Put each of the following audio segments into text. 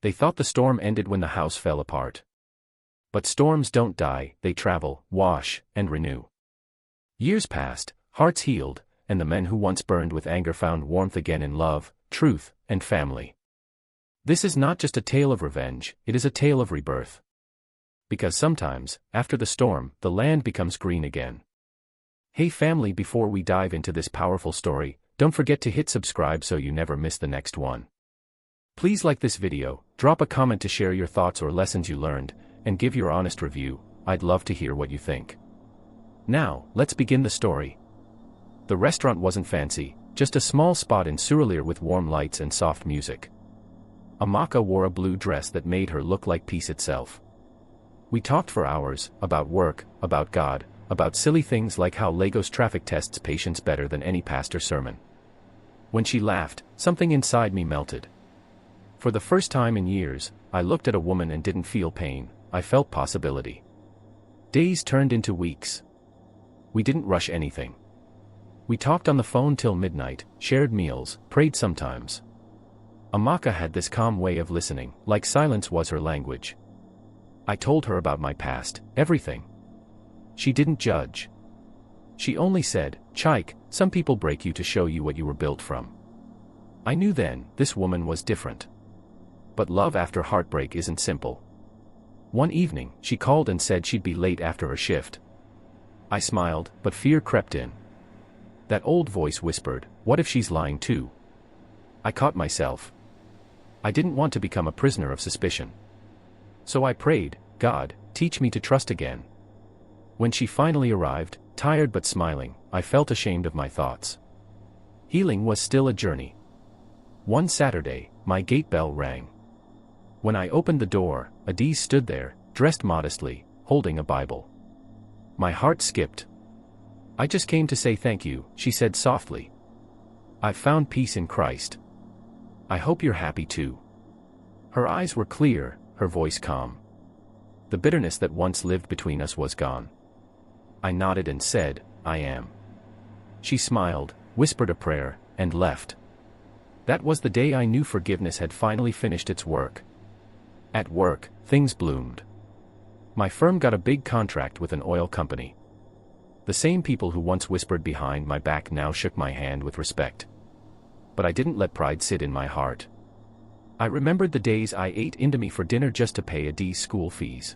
They thought the storm ended when the house fell apart. But storms don't die, they travel, wash, and renew. Years passed, hearts healed, and the men who once burned with anger found warmth again in love, truth, and family. This is not just a tale of revenge, it is a tale of rebirth. Because sometimes, after the storm, the land becomes green again. Hey family, before we dive into this powerful story, don't forget to hit subscribe so you never miss the next one. Please like this video, drop a comment to share your thoughts or lessons you learned, and give your honest review. I'd love to hear what you think. Now, let's begin the story. The restaurant wasn't fancy, just a small spot in Surulere with warm lights and soft music. Amaka wore a blue dress that made her look like peace itself. We talked for hours, about work, about God, about silly things like how Lagos traffic tests patience better than any pastor sermon. When she laughed, something inside me melted. For the first time in years, I looked at a woman and didn't feel pain, I felt possibility. Days turned into weeks. We didn't rush anything. We talked on the phone till midnight, shared meals, prayed sometimes. Amaka had this calm way of listening, like silence was her language. I told her about my past, everything. She didn't judge. She only said, "Chike, some people break you to show you what you were built from." I knew then, this woman was different. But love after heartbreak isn't simple. One evening, she called and said she'd be late after her shift. I smiled, but fear crept in. That old voice whispered, "What if she's lying too?" I caught myself. I didn't want to become a prisoner of suspicion. So I prayed, "God, teach me to trust again." When she finally arrived, tired but smiling, I felt ashamed of my thoughts. Healing was still a journey. One Saturday, my gate bell rang. When I opened the door, Adiz stood there, dressed modestly, holding a Bible. My heart skipped. "I just came to say thank you," she said softly. "I've found peace in Christ. I hope you're happy too." Her eyes were clear, her voice calm. The bitterness that once lived between us was gone. I nodded and said, "I am." She smiled, whispered a prayer, and left. That was the day I knew forgiveness had finally finished its work. At work, things bloomed. My firm got a big contract with an oil company. The same people who once whispered behind my back now shook my hand with respect. But I didn't let pride sit in my heart. I remembered the days I ate Indomie for dinner just to pay Adiz's school fees.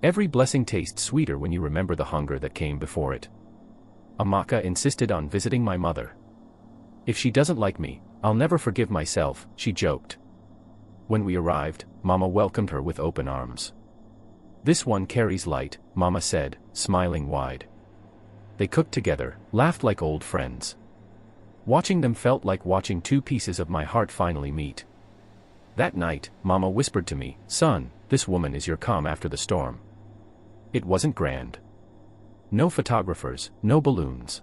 Every blessing tastes sweeter when you remember the hunger that came before it. Amaka insisted on visiting my mother. "If she doesn't like me, I'll never forgive myself," she joked. When we arrived, Mama welcomed her with open arms. "This one carries light," Mama said, smiling wide. They cooked together, laughed like old friends. Watching them felt like watching two pieces of my heart finally meet. That night, Mama whispered to me, "Son, this woman is your calm after the storm." It wasn't grand. No photographers, no balloons.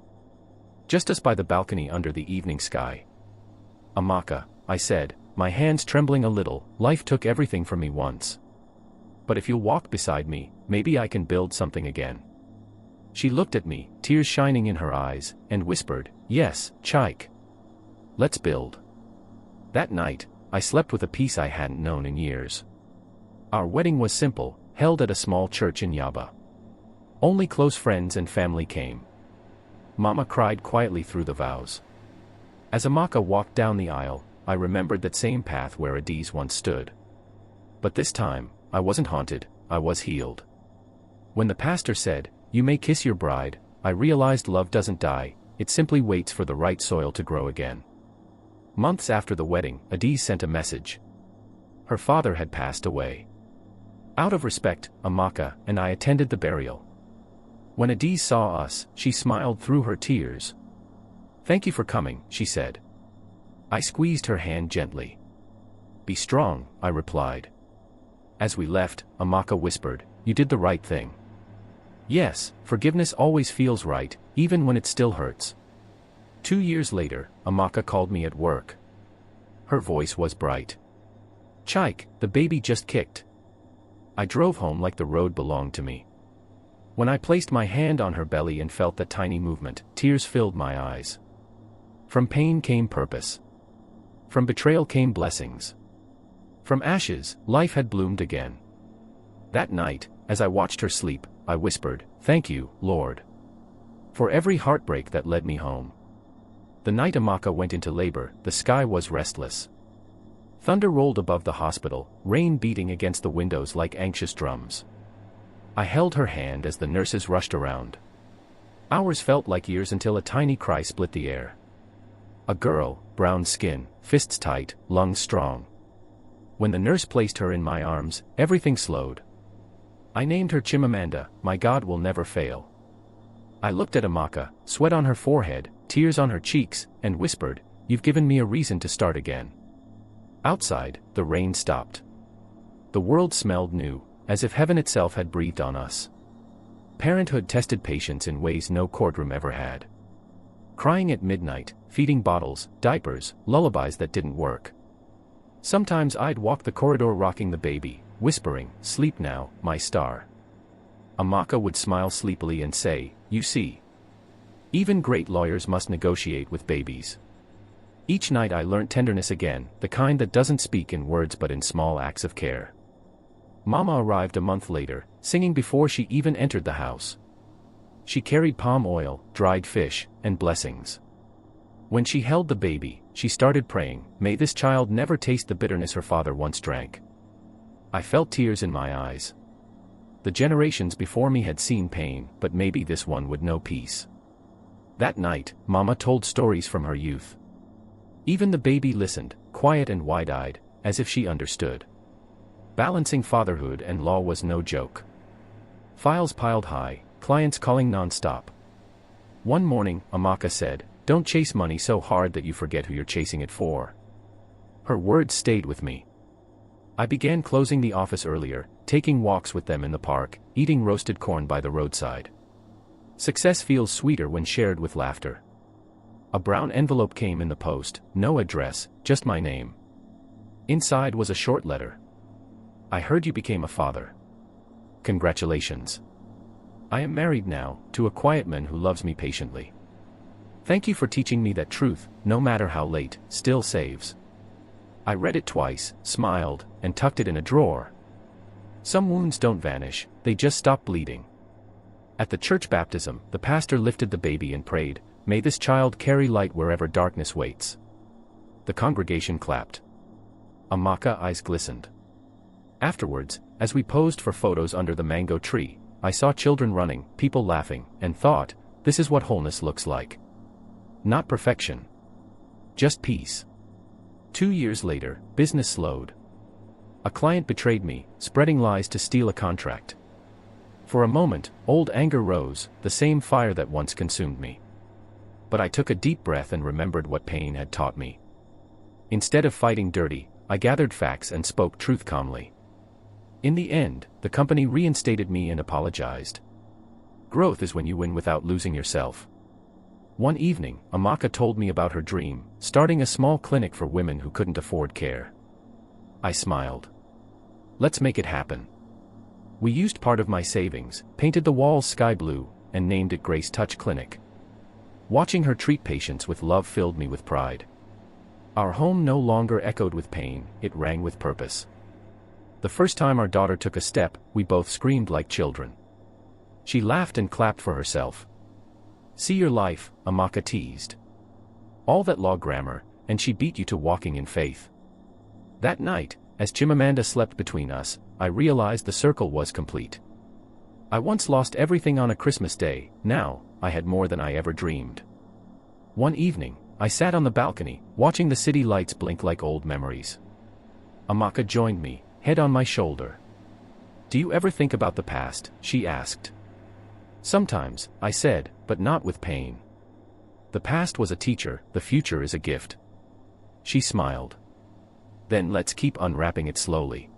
Just us by the balcony under the evening sky. "Amaka," I said, my hands trembling a little, "life took everything from me once. But if you'll walk beside me, maybe I can build something again." She looked at me, tears shining in her eyes, and whispered, "Yes, Chike. Let's build." That night, I slept with a peace I hadn't known in years. Our wedding was simple, held at a small church in Yaba. Only close friends and family came. Mama cried quietly through the vows. As Amaka walked down the aisle, I remembered that same path where Adiz once stood. But this time, I wasn't haunted, I was healed. When the pastor said, "You may kiss your bride," I realized love doesn't die, it simply waits for the right soil to grow again. Months after the wedding, Adiz sent a message. Her father had passed away. Out of respect, Amaka and I attended the burial. When Adiz saw us, she smiled through her tears. "Thank you for coming," she said. I squeezed her hand gently. "Be strong," I replied. As we left, Amaka whispered, "You did the right thing." Yes, forgiveness always feels right, even when it still hurts. 2 years later, Amaka called me at work. Her voice was bright. "Chike, the baby just kicked." I drove home like the road belonged to me. When I placed my hand on her belly and felt that tiny movement, tears filled my eyes. From pain came purpose. From betrayal came blessings. From ashes, life had bloomed again. That night, as I watched her sleep, I whispered, "Thank you, Lord, for every heartbreak that led me home." The night Amaka went into labor, the sky was restless. Thunder rolled above the hospital, rain beating against the windows like anxious drums. I held her hand as the nurses rushed around. Hours felt like years until a tiny cry split the air. A girl, brown skin, fists tight, lungs strong. When the nurse placed her in my arms, everything slowed. I named her Chimamanda, my God will never fail. I looked at Amaka, sweat on her forehead, tears on her cheeks, and whispered, "You've given me a reason to start again." Outside, the rain stopped. The world smelled new, as if heaven itself had breathed on us. Parenthood tested patience in ways no courtroom ever had. Crying at midnight, feeding bottles, diapers, lullabies that didn't work. Sometimes I'd walk the corridor rocking the baby, whispering, "Sleep now, my star." Amaka would smile sleepily and say, "You see, even great lawyers must negotiate with babies." Each night I learned tenderness again, the kind that doesn't speak in words but in small acts of care. Mama arrived a month later, singing before she even entered the house. She carried palm oil, dried fish, and blessings. When she held the baby, she started praying, "May this child never taste the bitterness her father once drank." I felt tears in my eyes. The generations before me had seen pain, but maybe this one would know peace. That night, Mama told stories from her youth. Even the baby listened, quiet and wide-eyed, as if she understood. Balancing fatherhood and law was no joke. Files piled high, clients calling non-stop. One morning, Amaka said, "Don't chase money so hard that you forget who you're chasing it for." Her words stayed with me. I began closing the office earlier, taking walks with them in the park, eating roasted corn by the roadside. Success feels sweeter when shared with laughter. A brown envelope came in the post, no address, just my name. Inside was a short letter. "I heard you became a father. Congratulations. I am married now, to a quiet man who loves me patiently. Thank you for teaching me that truth, no matter how late, still saves." I read it twice, smiled, and tucked it in a drawer. Some wounds don't vanish, they just stop bleeding. At the church baptism, the pastor lifted the baby and prayed, "May this child carry light wherever darkness waits." The congregation clapped. Amaka's eyes glistened. Afterwards, as we posed for photos under the mango tree, I saw children running, people laughing, and thought, this is what wholeness looks like. Not perfection. Just peace. 2 years later, business slowed. A client betrayed me, spreading lies to steal a contract. For a moment, old anger rose, the same fire that once consumed me. But I took a deep breath and remembered what pain had taught me. Instead of fighting dirty, I gathered facts and spoke truth calmly. In the end, the company reinstated me and apologized. Growth is when you win without losing yourself. One evening, Amaka told me about her dream, starting a small clinic for women who couldn't afford care. I smiled. "Let's make it happen." We used part of my savings, painted the walls sky blue, and named it Grace Touch Clinic. Watching her treat patients with love filled me with pride. Our home no longer echoed with pain, it rang with purpose. The first time our daughter took a step, we both screamed like children. She laughed and clapped for herself. "See your life," Amaka teased. "All that law grammar, and she beat you to walking in faith." That night, as Chimamanda slept between us, I realized the circle was complete. I once lost everything on a Christmas day, now, I had more than I ever dreamed. One evening, I sat on the balcony, watching the city lights blink like old memories. Amaka joined me, head on my shoulder. "Do you ever think about the past?" she asked. "Sometimes," I said, "but not with pain. The past was a teacher, the future is a gift." She smiled. "Then let's keep unwrapping it slowly."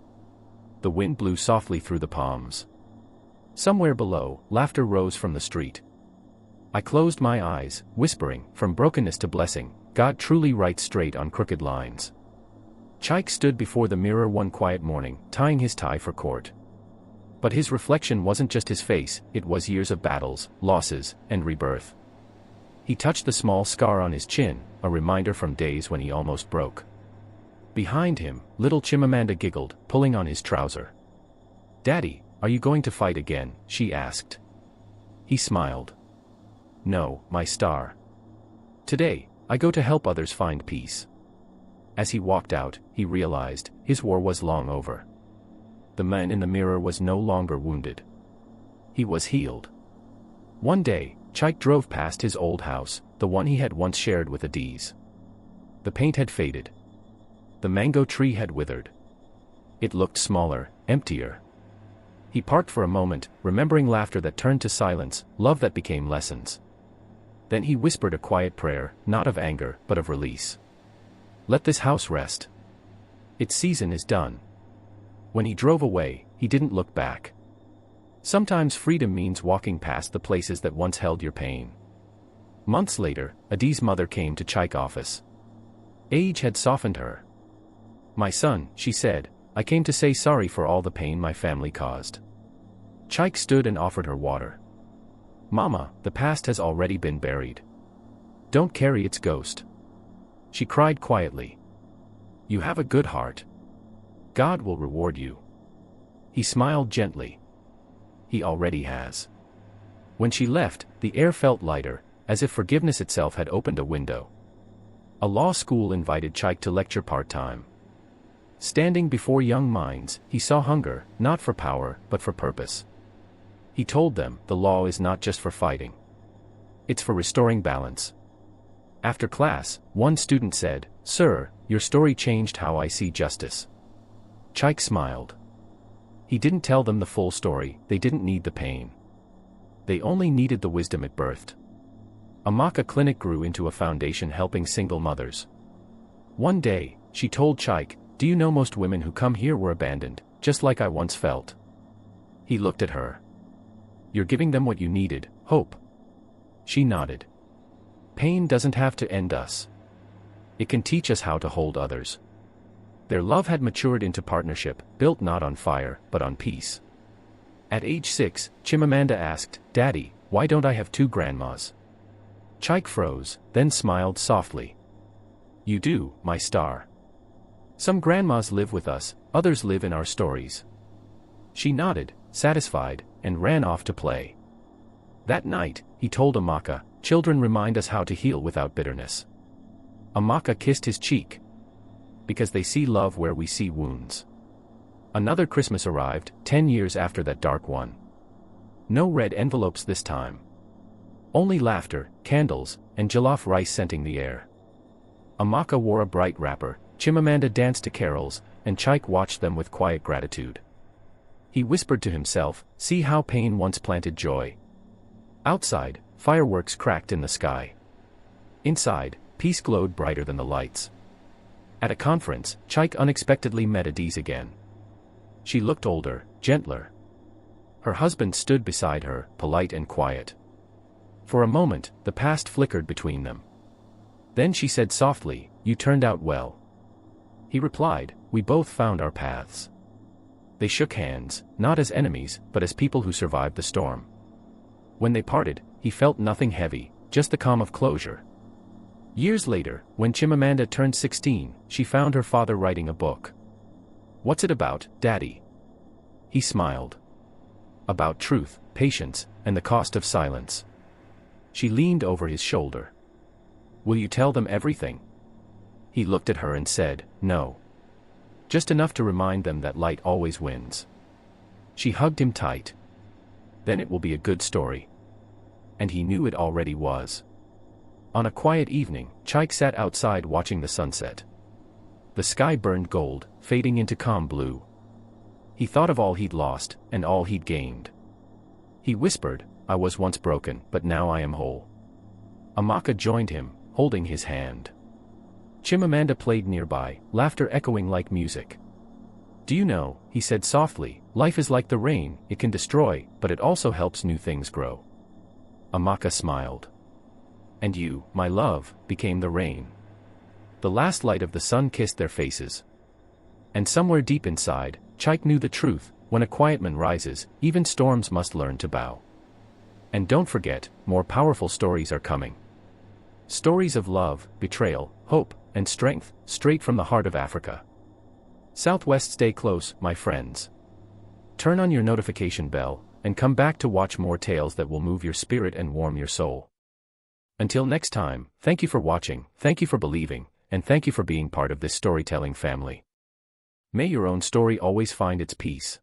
The wind blew softly through the palms. Somewhere below, laughter rose from the street. I closed my eyes, whispering, "From brokenness to blessing, God truly writes straight on crooked lines." Chike stood before the mirror one quiet morning, tying his tie for court. But his reflection wasn't just his face, it was years of battles, losses, and rebirth. He touched the small scar on his chin, a reminder from days when he almost broke. Behind him, little Chimamanda giggled, pulling on his trouser. "Daddy, are you going to fight again?" she asked. He smiled. "No, my star. Today, I go to help others find peace." As he walked out, he realized his war was long over. The man in the mirror was no longer wounded. He was healed. One day, Chike drove past his old house, the one he had once shared with Adiz. The paint had faded. The mango tree had withered. It looked smaller, emptier. He parked for a moment, remembering laughter that turned to silence, love that became lessons. Then he whispered a quiet prayer, not of anger, but of release. "Let this house rest. Its season is done." When he drove away, he didn't look back. Sometimes freedom means walking past the places that once held your pain. Months later, Adiz's mother came to Chike's office. Age had softened her. "My son," she said, "I came to say sorry for all the pain my family caused." Chike stood and offered her water. "Mama, the past has already been buried. Don't carry its ghost." She cried quietly. "You have a good heart. God will reward you." He smiled gently. He already has. When she left, the air felt lighter, as if forgiveness itself had opened a window. A law school invited Chike to lecture part-time. Standing before young minds, he saw hunger, not for power, but for purpose. He told them, the law is not just for fighting. It's for restoring balance. After class, one student said, "Sir, your story changed how I see justice." Chike smiled. He didn't tell them the full story, they didn't need the pain. They only needed the wisdom it birthed. Amaka Clinic grew into a foundation helping single mothers. One day, she told Chike, "Do you know most women who come here were abandoned, just like I once felt?" He looked at her. "You're giving them what you needed, hope." She nodded. Pain doesn't have to end us. It can teach us how to hold others. Their love had matured into partnership, built not on fire, but on peace. At age 6, Chimamanda asked, "Daddy, why don't I have 2 grandmas?" Chike froze, then smiled softly. "You do, my star. Some grandmas live with us, others live in our stories." She nodded, satisfied, and ran off to play. That night, he told Amaka, "Children remind us how to heal without bitterness." Amaka kissed his cheek. Because they see love where we see wounds. Another Christmas arrived, 10 years after that dark one. No red envelopes this time. Only laughter, candles, and jollof rice scenting the air. Amaka wore a bright wrapper, Chimamanda danced to carols, and Chike watched them with quiet gratitude. He whispered to himself, "See how pain once planted joy." Outside, fireworks cracked in the sky. Inside, peace glowed brighter than the lights. At a conference, Chike unexpectedly met Adiz again. She looked older, gentler. Her husband stood beside her, polite and quiet. For a moment, the past flickered between them. Then she said softly, "You turned out well." He replied, "We both found our paths." They shook hands, not as enemies, but as people who survived the storm. When they parted, he felt nothing heavy, just the calm of closure. Years later, when Chimamanda turned 16, she found her father writing a book. "What's it about, Daddy?" He smiled. "About truth, patience, and the cost of silence." She leaned over his shoulder. "Will you tell them everything?" He looked at her and said, "No. Just enough to remind them that light always wins." She hugged him tight. "Then it will be a good story." And he knew it already was. On a quiet evening, Chike sat outside watching the sunset. The sky burned gold, fading into calm blue. He thought of all he'd lost, and all he'd gained. He whispered, "I was once broken, but now I am whole." Amaka joined him, holding his hand. Chimamanda played nearby, laughter echoing like music. "Do you know," he said softly, "life is like the rain, it can destroy, but it also helps new things grow." Amaka smiled. "And you, my love, became the rain." The last light of the sun kissed their faces. And somewhere deep inside, Chike knew the truth, when a quiet man rises, even storms must learn to bow. And don't forget, more powerful stories are coming. Stories of love, betrayal, hope, and strength, straight from the heart of Africa. Southwest, stay close, my friends. Turn on your notification bell, and come back to watch more tales that will move your spirit and warm your soul. Until next time, thank you for watching, thank you for believing, and thank you for being part of this storytelling family. May your own story always find its peace.